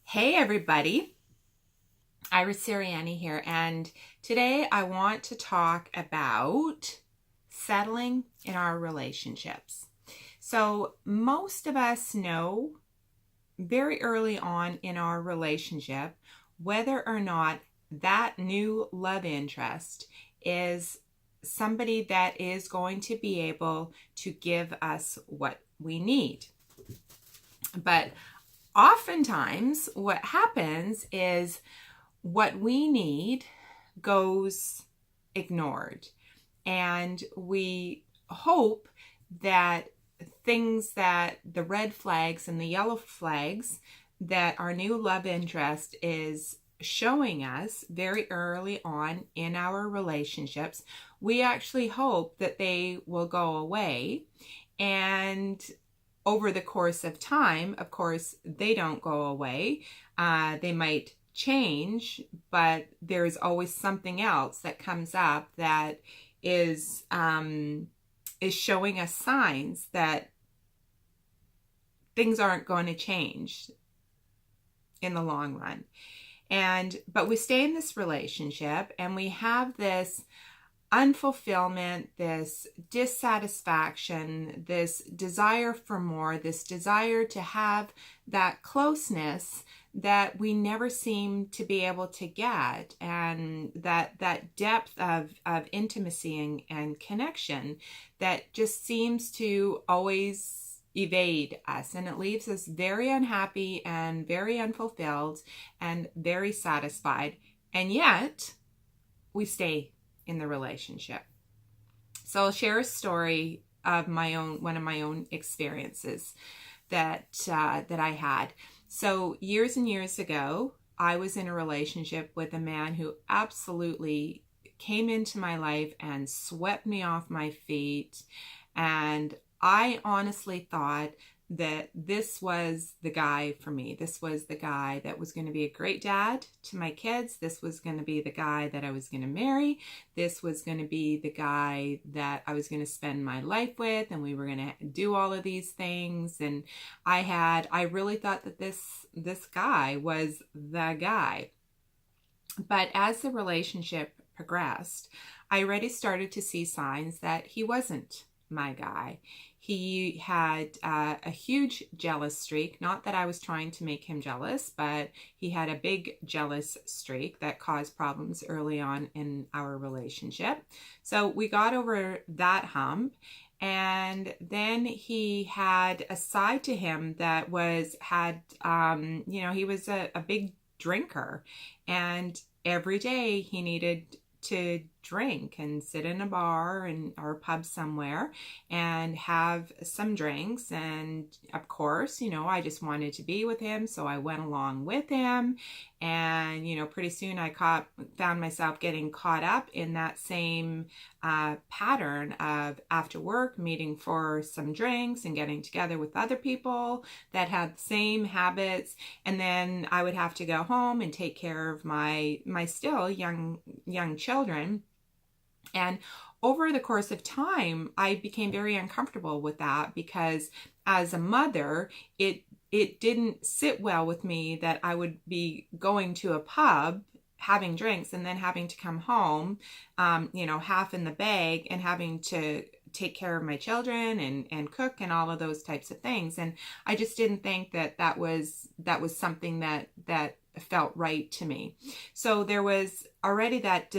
Hey everybody, Iris Sirianni here, and today I want to talk about settling in our relationships. So, most of us know very early on in our relationship whether or not that new love interest is somebody that is going to be able to give us what we need. But oftentimes, what happens is what we need goes ignored. And we hope that that the red flags and the yellow flags that our new love interest is showing us very early on in our relationships, we actually hope that they will go away. And over the course of time, of course, they don't go away. They might change, but there's always something else that comes up that is showing us signs that things aren't going to change in the long run. But we stay in this relationship and we have this unfulfillment, this dissatisfaction, this desire for more, this desire to have that closeness that we never seem to be able to get, and that depth of intimacy and connection that just seems to always evade us, and it leaves us very unhappy and very unfulfilled and very satisfied, and yet we stay in the relationship. So I'll share a story of one of my own experiences that I had. So years and years ago, I was in a relationship with a man who absolutely came into my life and swept me off my feet. And I honestly thought that this was the guy for me. This was the guy that was going to be a great dad to my kids. This was going to be the guy that I was going to marry. This was going to be the guy that I was going to spend my life with, and we were going to do all of these things. And I really thought that this guy was the guy. But as the relationship progressed, I already started to see signs that he wasn't my guy. He had a huge jealous streak. Not that I was trying to make him jealous, but he had a big jealous streak that caused problems early on in our relationship. So we got over that hump. And then he had a side to him that he was a big drinker. And every day he needed to drink and sit in a bar or a pub somewhere and have some drinks. And of course, I just wanted to be with him, so I went along with him. And pretty soon I found myself getting caught up in that same pattern of after work meeting for some drinks and getting together with other people that had the same habits. And then I would have to go home and take care of my still young children. And over the course of time, I became very uncomfortable with that, because as a mother, it didn't sit well with me that I would be going to a pub, having drinks, and then having to come home, half in the bag, and having to take care of my children and cook and all of those types of things. And I just didn't think that was something that felt right to me. So there was already that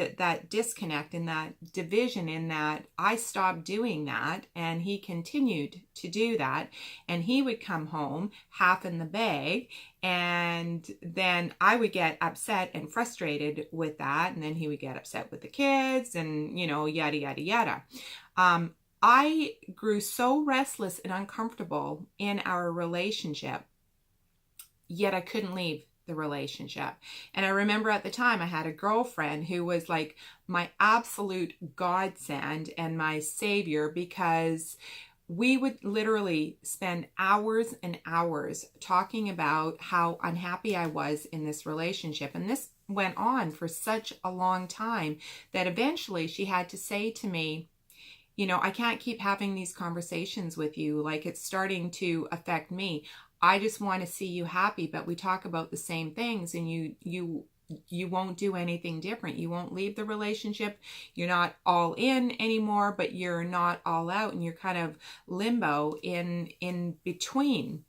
disconnect and that division, in that I stopped doing that and he continued to do that. And he would come home half in the bag, and then I would get upset and frustrated with that, and then he would get upset with the kids, and yada yada yada. I grew so restless and uncomfortable in our relationship, yet I couldn't leave the relationship. And I remember at the time I had a girlfriend who was like my absolute godsend and my savior, because we would literally spend hours and hours talking about how unhappy I was in this relationship. And this went on for such a long time that eventually she had to say to me, I can't keep having these conversations with you. Like, it's starting to affect me. I just want to see you happy, but we talk about the same things, and you won't do anything different. You won't leave the relationship. You're not all in anymore, but you're not all out, and you're kind of limbo in between.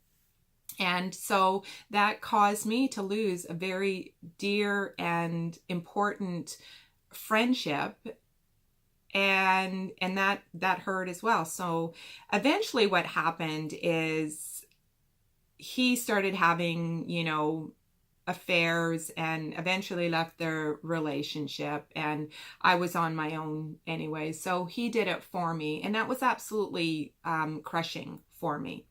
And so that caused me to lose a very dear and important friendship, and that hurt as well. So eventually what happened is he started having, affairs, and eventually left their relationship, and I was on my own anyway. So he did it for me, and that was absolutely crushing for me.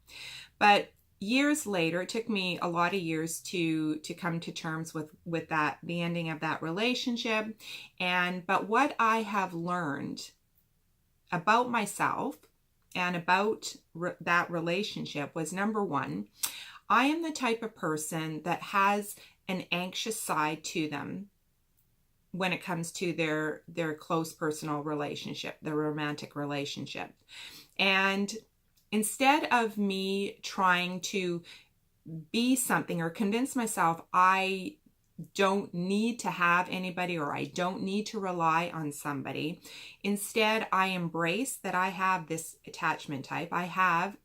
But years later, it took me a lot of years to come to terms with that, the ending of that relationship. But what I have learned about myself and about that relationship was, number one, I am the type of person that has an anxious side to them when it comes to their close personal relationship, their romantic relationship. And instead of me trying to be something or convince myself I don't need to have anybody, or I don't need to rely on somebody, instead I embrace that I have this attachment type. I have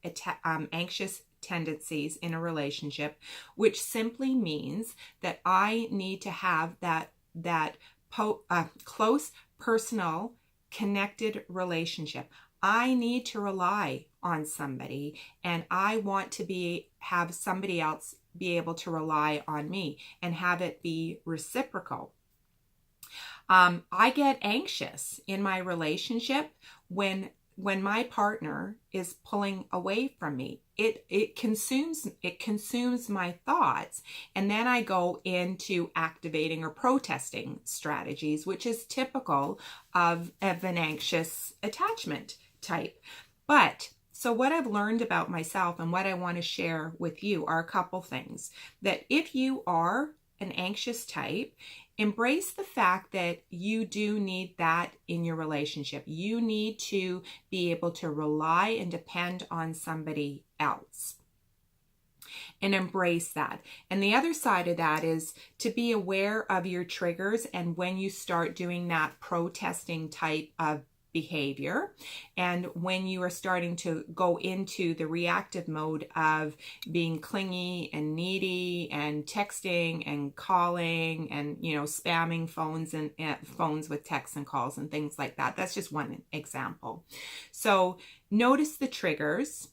anxious tendencies in a relationship, which simply means that I need to have that close, personal, connected relationship. I need to rely on somebody, and I want to have somebody else be able to rely on me and have it be reciprocal. I get anxious in my relationship when my partner is pulling away from me. It consumes my thoughts, and then I go into activating or protesting strategies, which is typical of an anxious attachment type. So what I've learned about myself and what I want to share with you are a couple things. That if you are an anxious type, embrace the fact that you do need that in your relationship. You need to be able to rely and depend on somebody else, and embrace that. And the other side of that is to be aware of your triggers, and when you start doing that protesting type of behavior, and when you are starting to go into the reactive mode of being clingy and needy and texting and calling and spamming phones and phones with texts and calls and things like that. That's just one example. So notice the triggers,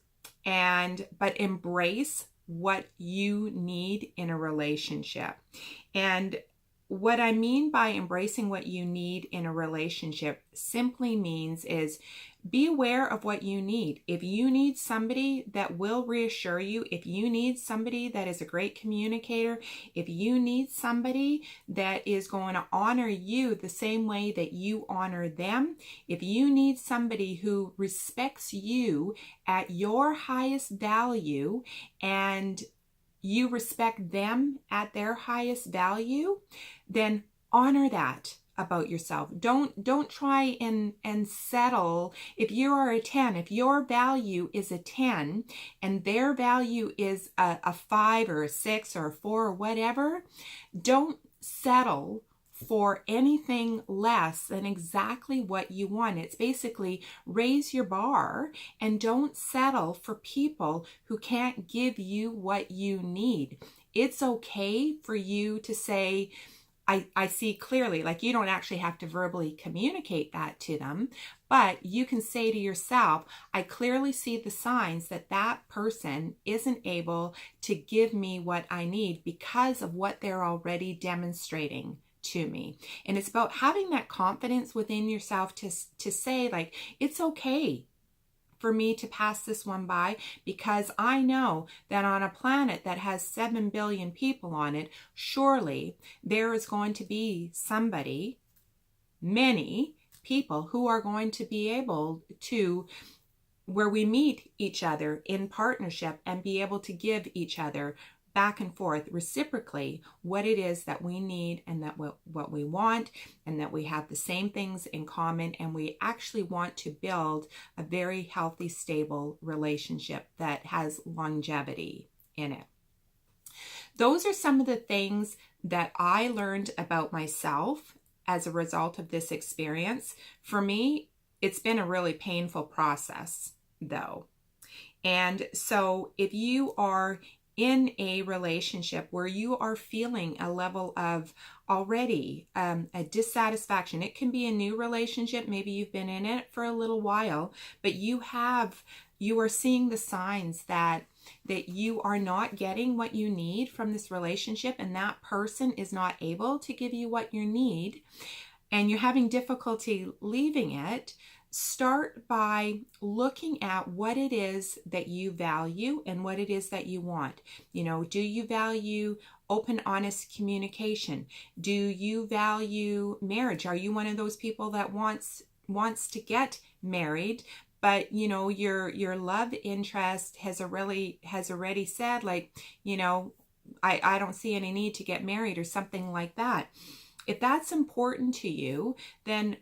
but embrace what you need in a relationship. And what I mean by embracing what you need in a relationship simply means is be aware of what you need. If you need somebody that will reassure you, if you need somebody that is a great communicator, if you need somebody that is going to honor you the same way that you honor them, if you need somebody who respects you at your highest value and you respect them at their highest value, then honor that about yourself. Don't try and settle. If you are a 10, if your value is a 10 and their value is a 5 or a 6 or a 4 or whatever, don't settle for anything less than exactly what you want. It's basically raise your bar and don't settle for people who can't give you what you need. It's okay for you to say, I see clearly. Like, you don't actually have to verbally communicate that to them, but you can say to yourself, I clearly see the signs that that person isn't able to give me what I need because of what they're already demonstrating to me. And it's about having that confidence within yourself to say, like, it's okay for me to pass this one by, because I know that on a planet that has 7 billion people on it, surely there is going to be somebody, many people who are going to be able to, where we meet each other in partnership and be able to give each other back and forth reciprocally what it is that we need and that what we want, and that we have the same things in common, and we actually want to build a very healthy, stable relationship that has longevity in it. Those are some of the things that I learned about myself as a result of this experience. For me, it's been a really painful process, though. And so if you are in a relationship where you are feeling a level of already a dissatisfaction, it can be a new relationship, maybe you've been in it for a little while, but you are seeing the signs that you are not getting what you need from this relationship, and that person is not able to give you what you need, and you're having difficulty leaving it. Start by looking at what it is that you value and what it is that you want. Do you value open, honest communication? Do you value marriage? Are you one of those people that wants to get married, but your love interest has already said, like, I don't see any need to get married, or something like that? If that's important to you, then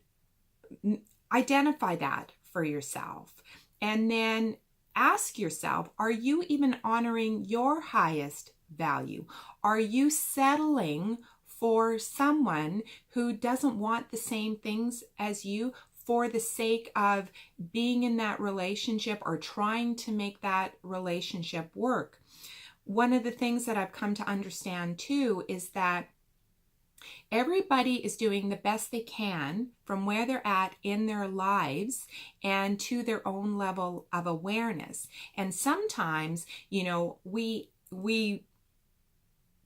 identify that for yourself, and then ask yourself, are you even honoring your highest value? Are you settling for someone who doesn't want the same things as you for the sake of being in that relationship or trying to make that relationship work? One of the things that I've come to understand too is that everybody is doing the best they can from where they're at in their lives and to their own level of awareness. And sometimes, we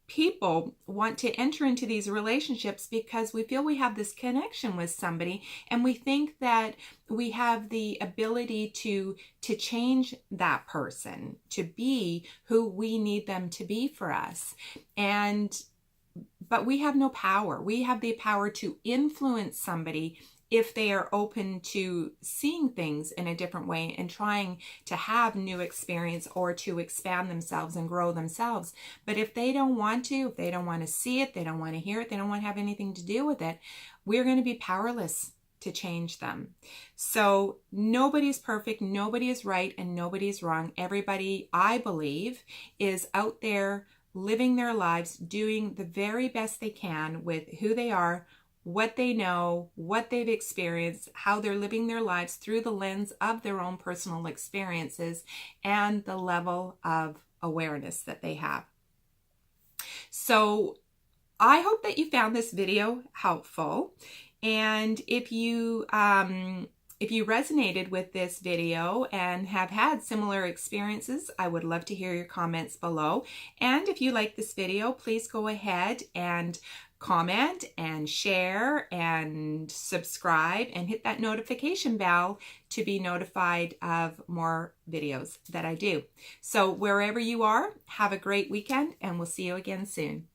people want to enter into these relationships because we feel we have this connection with somebody, and we think that we have the ability to change that person to be who we need them to be for us. But we have no power. We have the power to influence somebody if they are open to seeing things in a different way and trying to have new experience or to expand themselves and grow themselves. But if they don't want to, if they don't want to see it, they don't want to hear it, they don't want to have anything to do with it, we're going to be powerless to change them. So nobody's perfect, nobody is right, and nobody is wrong. Everybody, I believe, is out there living their lives, doing the very best they can with who they are, what they know, what they've experienced, how they're living their lives through the lens of their own personal experiences and the level of awareness that they have. So I hope that you found this video helpful. And if you resonated with this video and have had similar experiences, I would love to hear your comments below. And if you like this video, please go ahead and comment and share and subscribe and hit that notification bell to be notified of more videos that I do. So wherever you are, have a great weekend, and we'll see you again soon.